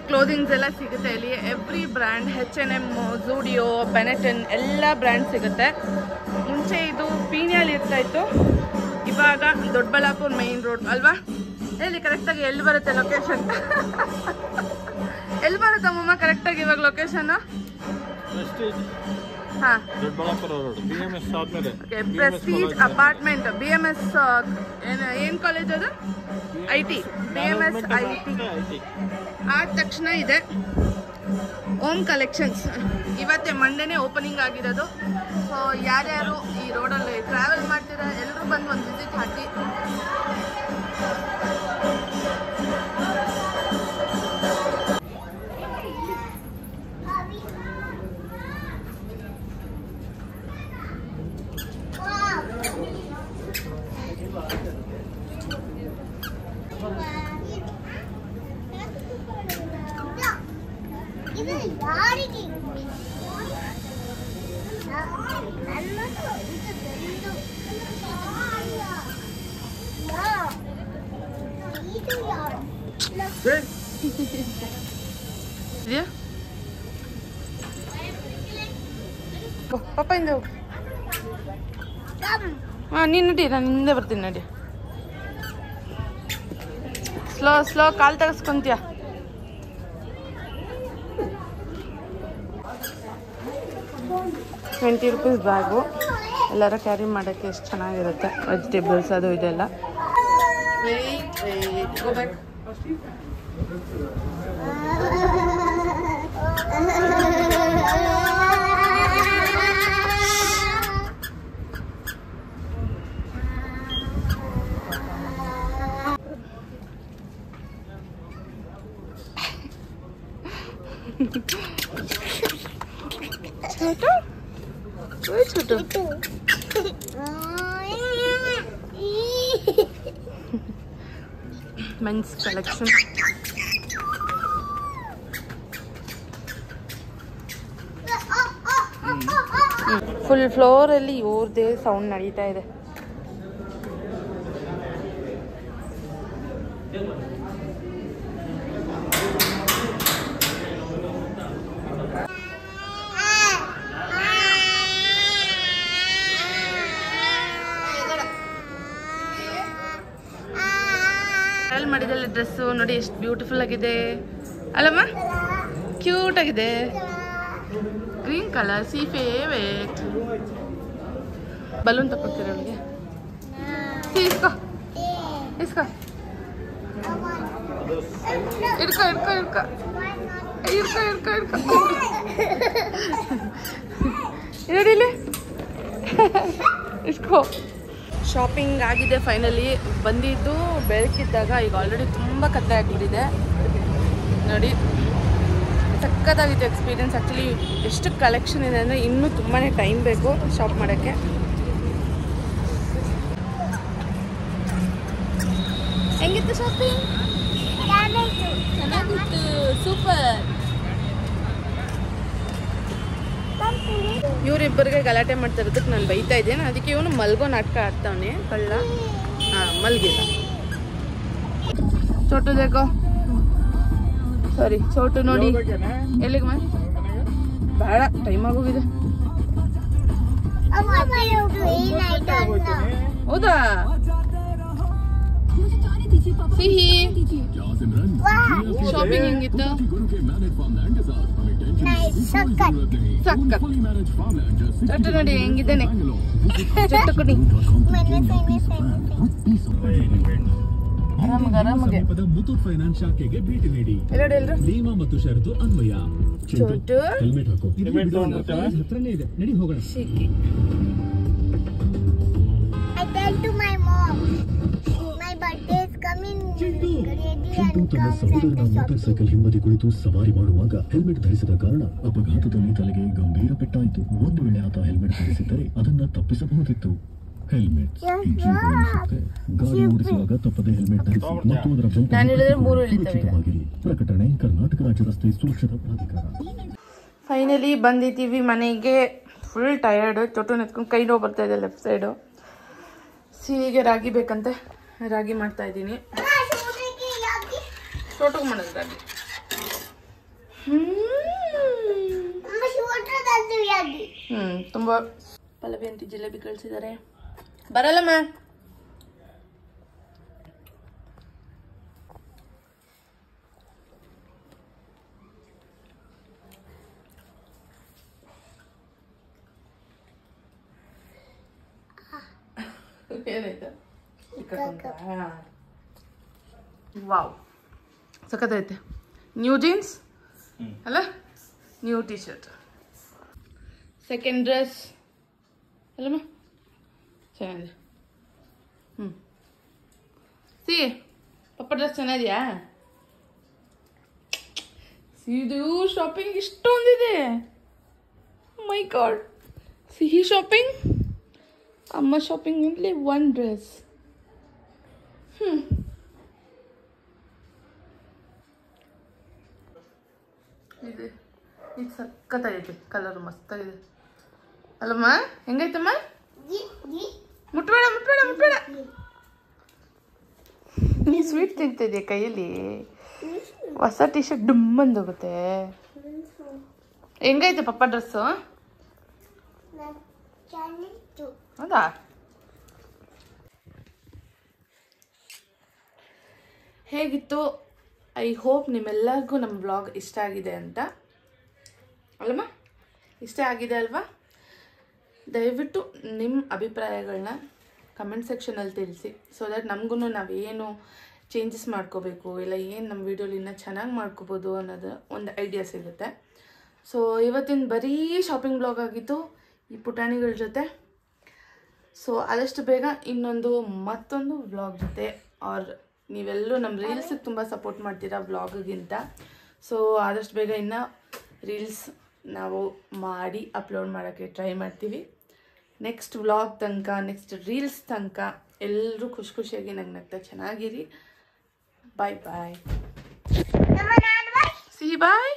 ಕ್ಲೋದಿಂಗ್ಸ್ ಎಲ್ಲ ಸಿಗುತ್ತೆ ಇಲ್ಲಿ. Every brand H&M, Zudio, Benetton ಎಲ್ಲ ಬ್ರ್ಯಾಂಡ್ ಸಿಗುತ್ತೆ. ಮುಂಚೆ ಇದು ಪೀಣ್ಯಲ್ಲಿ ಇರ್ತಾಯಿತ್ತು, ಇವಾಗ ದೊಡ್ಡಬಳ್ಳಾಪುರ ಮೇನ್ ರೋಡ್ ಅಲ್ವಾ? ಹೇಳಿ ಕರೆಕ್ಟಾಗಿ ಎಲ್ಲಿ ಬರುತ್ತೆ ಲೊಕೇಶನ್? ಎಲ್ಲಿ ಬರುತ್ತಮ್ಮ ಕರೆಕ್ಟಾಗಿ ಇವಾಗ ಲೊಕೇಶನ್ನು? ಹಾಂ, ದೊಡ್ಡಬಳ್ಳಾಪುರ ರೋಡ್, BMS ಆದ್ಮೇಲೆ. Okay, Prestige apartment. BMS ಏನು ಕಾಲೇಜ್ ಅದು? IT, BMS IT ಆದ ತಕ್ಷಣ ಇದೆ ಓಮ್ ಕಲೆಕ್ಷನ್ಸ್. ಇವತ್ತೇ ಮಂಡೇನೇ ಓಪನಿಂಗ್ ಆಗಿರೋದು. ಸೊ ಯಾರ್ಯಾರು ಈ ರೋಡಲ್ಲಿ ಟ್ರಾವೆಲ್ ಮಾಡ್ತೀರಾ ಎಲ್ಲರೂ ಬಂದು ಒಂದು ವಿಸಿಟ್ ಹಾಕಿ. ಪಾಪ ಹಿಂದೆ ಹೋಗು. ಹಾಂ, ನೀನು ನಡಿ, ನಾನು ಹಿಂದೆ ಬರ್ತೀನಿ ನಡಿ. ಸ್ಲೋ ಸ್ಲೋ ಕಾಲು ತೆಗೆಸ್ಕೊಂತೀಯ. ₹20 ಬ್ಯಾಗು. ಎಲ್ಲರೂ ಕ್ಯಾರಿ ಮಾಡೋಕ್ಕೆ ಎಷ್ಟು ಚೆನ್ನಾಗಿರುತ್ತೆ. ವೆಜಿಟೇಬಲ್ಸ್ ಅದು ಇದೆಲ್ಲ. छोटू मेंस कलेक्शन. ಫುಲ್ ಫ್ಲೋರಲ್ಲಿ ಇವ್ರದೇ ಸೌಂಡ್ ನಡೀತಾ ಇದೆ. ಮಾಡಿದಲ್ಲಿ ಡ್ರೆಸ್ಸು ನೋಡಿ ಎಷ್ಟು ಬ್ಯೂಟಿಫುಲ್ ಆಗಿದೆ ಅಲ್ಲಮ್ಮ, ಕ್ಯೂಟ್ ಆಗಿದೆ. ಗ್ರೀನ್ ಕಲರ್ ಸಿ ಫೇವರೇಟ್. ಬಲೂನ್ ತಗೊಳ್ತೀರ ಅವಳಿಗೆ? ಇಸ್ಕೋ ಇಸ್ಕೋ ಇಡ್ಕೋ ಇಡ್ಕೋ ಇಡ್ಕೋ ಇಡ್ಕೋ ಇಡ್ಕೋ ಇಡ್ಕೋ ಇರಲಿ ಇಸ್ಕೋ. ಶಾಪಿಂಗ್ ಆಗಿದೆ ಫೈನಲಿ. ಬಂದಿದ್ದು ಬೆಳಕಿದ್ದಾಗ, ಈಗ ಆಲ್ರೆಡಿ ತುಂಬ ಕತ್ತೆ ಆಗಿಬಿಟ್ಟಿದೆ ನೋಡಿ. ಸಕ್ಕತ್ತಾಗಿತ್ತು ಎಕ್ಸ್ಪೀರಿಯನ್ಸ್. ಆ್ಯಕ್ಚುಲಿ ಎಷ್ಟು ಕಲೆಕ್ಷನ್ ಇದೆ ಅಂದರೆ ಇನ್ನೂ ತುಂಬಾ ಟೈಮ್ ಬೇಕು ಶಾಪ್ ಮಾಡೋಕ್ಕೆ. ಹೇಗಿತ್ತು ಶಾಪಿಂಗ್? ಚೆನ್ನಾಗಿತ್ತು, ಸೂಪರ್. ಇವರಿಬ್ಬರಿಗೆ ಗಲಾಟೆ ಮಾಡ್ತಾ ಇರೋದಕ್ಕೆ ನಾನು ಬೈತಾ ಇದ್ದೇನೆ. ಅದಕ್ಕೆ ಇವನು ಮಲ್ಗೋ ನಾಟಕ ಆಡ್ತಾವನೆ ಕಳ್ಳ. ಮಲ್ಗಿಲ್ಲ. ಚೋಟು ದೇಕೋ, ಸಾರಿ ಚೋಟು ನೋಡಿ. ಎಲ್ಲಿಗೆ ಮಾ ಬೇಡ, ಟೈಮ್ ಆಗೋಗಿದೆ. ಹೌದಾ? ಸಿಹಿ ಶಾಪಿಂಗ್ ಹೆಂಗಿತ್ತು? ಸಕ್ಕ ಚೊಟ್ಟು ನೋಡಿ ಹೆಂಗಿದ್ದೇನೆ. ಚೊಟ್ಟು ಕುಡಿ ಆರಾಮಗೆ. ಮುತ್ತೂಟ್ ಫೈನಾನ್ಸ್ ಶಾಖೆಗೆ ಭೇಟಿ ನೀಡಿ. ನಿಯಮ ಮತ್ತು ಷರತ್ತು ಅನ್ವಯ. ಚೊಟ್ಟು ಹೆಲ್ಮೆಟ್ ಹಾಕೋ. ಹತ್ರನೇ ಇದೆ, ನಡಿ ಹೋಗೋಣ. ಸಿಕ್ಕಿ. ಚಿಂಟು ತನ್ನ ಸಹೋದರನ ಮೋಟಾರ್ ಸೈಕಲ್ ಹಿಂಬದಿ ಕುಳಿತು ಸವಾರಿ ಮಾಡುವಾಗ ಹೆಲ್ಮೆಟ್ ಧರಿಸದ ಕಾರಣ ಅಪಘಾತದಲ್ಲಿ ತಲೆಗೆ ಗಂಭೀರ ಪೆಟ್ಟಾಯಿತು. ಒಂದು ವೇಳೆ ಆತ ಹೆಲ್ಮೆಟ್ ಧರಿಸಿದ್ದರೆ ಅದನ್ನ ತಪ್ಪಿಸಬಹುದಿತ್ತು. ಹೆಲ್ಮೆಟ್ ಗಾಡಿ ಓಡಿಸುವಾಗ ತಪ್ಪದೆ ಹೆಲ್ಮೆಟ್ ಧರಿಸಿ ಮತ್ತು ಅದರ ಸುರಕ್ಷಿತವಾಗಿರಿ. ಪ್ರಕಟಣೆ ಕರ್ನಾಟಕ ರಾಜ್ಯ ರಸ್ತೆ ಸುರಕ್ಷತಾ ಪ್ರಾಧಿಕಾರ. ಫೈನಲಿ ಬಂದಿದ್ದೀವಿ ಮನೆಗೆ. Full tired. ಚೊಟ್ಟು ನೆತ್ಕೊಂಡು ಕೈ ನೋವು ಬರ್ತಾ ಇದೆ ಲೆಫ್ಟ್ ಸೈಡು. ಸಿಹಿಗೆ ರಾಗಿ ಬೇಕಂತೆ, ರಾಗಿ ಮಾಡ್ತಾ ಇದ್ದೀನಿ. ಚೋಟಕ್ಕೆ ಮಾಡೋದು ರಾಗಿ. ತುಂಬ ಪಲ್ಲವಿ ಅಂಟಿ ಜಿಲೇಬಿ ಕಳಿಸಿದ್ದಾರೆ. ಬರಲ್ಲಮ್ಮ. ಏನಾಯ್ತು? ವಾವ್, ಸಖತ್ತೈತೆ. ನ್ಯೂ ಜೀನ್ಸ್ ಅಲ್ಲ, new T shirt. Second dress ಅಲ್ಲಮ್ಮ, ಚೆನ್ನಾಗಿದೆ. ಸಿ ಪಪ್ಪ ಡ್ರೆಸ್ ಚೆನ್ನಾಗಿದೆಯಾ? ಇದು ಶಾಪಿಂಗ್ ಇಷ್ಟೊಂದಿದೆ. ಮೈ ಗಾಡ್. ಸಿಹಿ ಶಾಪಿಂಗ್, ಅಮ್ಮ ಶಾಪಿಂಗ್ ಇಂದಲೇ ಒನ್ ಡ್ರೆಸ್. ಇದು ಸಖತ್ತಾಗೈತೆ. ಕಲರ್ ಮಸ್ತಾಗಿದೆ ಅಲ್ಲಮ್ಮ? ಹೆಂಗೈತಮ್ಮ? ಮುಟ್ಬೇಡ ಮುಟ್ಬೇಡ ಮುಟ್ಬೇಡ. ನೀ ಸ್ವೀಟ್ ತಿಂತಿದ್ಯಾ ಕೈಯಲ್ಲಿ? ಹೊಸ ಟಿ ಶರ್ಟ್ ಡುಮ್ಮಂದು ಹೋಗುತ್ತೆ. ಹೆಂಗೈತೆ ಪಪ್ಪ ಡ್ರೆಸ್ಸು? ಹೌದಾ? ಹೇಗಿತ್ತು? ಐ ಹೋಪ್ ನಿಮ್ಮೆಲ್ಲರಿಗೂ ನಮ್ಮ ಬ್ಲಾಗ್ ಇಷ್ಟ ಆಗಿದೆ ಅಂತ. ಅಲ್ಲಮ್ಮ? ಇಷ್ಟ ಆಗಿದೆ ಅಲ್ವಾ? ದಯವಿಟ್ಟು ನಿಮ್ಮ ಅಭಿಪ್ರಾಯಗಳನ್ನ ಕಮೆಂಟ್ ಸೆಕ್ಷನಲ್ಲಿ ತಿಳಿಸಿ. ಸೊ ದ್ಯಾಟ್ ನಮಗೂ ನಾವೇನು ಚೇಂಜಸ್ ಮಾಡ್ಕೋಬೇಕು, ಇಲ್ಲ ಏನು ನಮ್ಮ ವೀಡಿಯೋಲಿ ಇನ್ನೂ ಚೆನ್ನಾಗಿ ಮಾಡ್ಕೋಬೋದು ಅನ್ನೋದು ಒಂದು ಐಡಿಯಾ ಸಿಗುತ್ತೆ. ಸೊ ಇವತ್ತಿನ ಬರೀ ಶಾಪಿಂಗ್ ಬ್ಲಾಗ್ ಆಗಿತ್ತು ಈ ಪುಟಾಣಿಗಳ ಜೊತೆ. ಸೊ ಆದಷ್ಟು ಬೇಗ ಮತ್ತೊಂದು ವ್ಲಾಗ್ ಜೊತೆ, ಆರ್ ನೀವೆಲ್ಲರೂ ನಮ್ಮ ರೀಲ್ಸಿಗೆ ತುಂಬ ಸಪೋರ್ಟ್ ಮಾಡ್ತೀರಾ ವ್ಲಾಗಿಗಿಂತ. ಸೊ ಆದಷ್ಟು ಬೇಗ ಇನ್ನು ರೀಲ್ಸ್ ನಾವು ಮಾಡಿ ಅಪ್ಲೋಡ್ ಮಾಡೋಕ್ಕೆ ಟ್ರೈ ಮಾಡ್ತೀವಿ. ನೆಕ್ಸ್ಟ್ ವ್ಲಾಗ್ ತನಕ, ನೆಕ್ಸ್ಟ್ ರೀಲ್ಸ್ ತನಕ ಎಲ್ಲರೂ ಖುಷಿಯಾಗಿ ನಗ್ನಗ್ತಾ ಚೆನ್ನಾಗಿರಿ. ಬಾಯ್ ಬಾಯ್. ಸಿ ಬಾಯ್.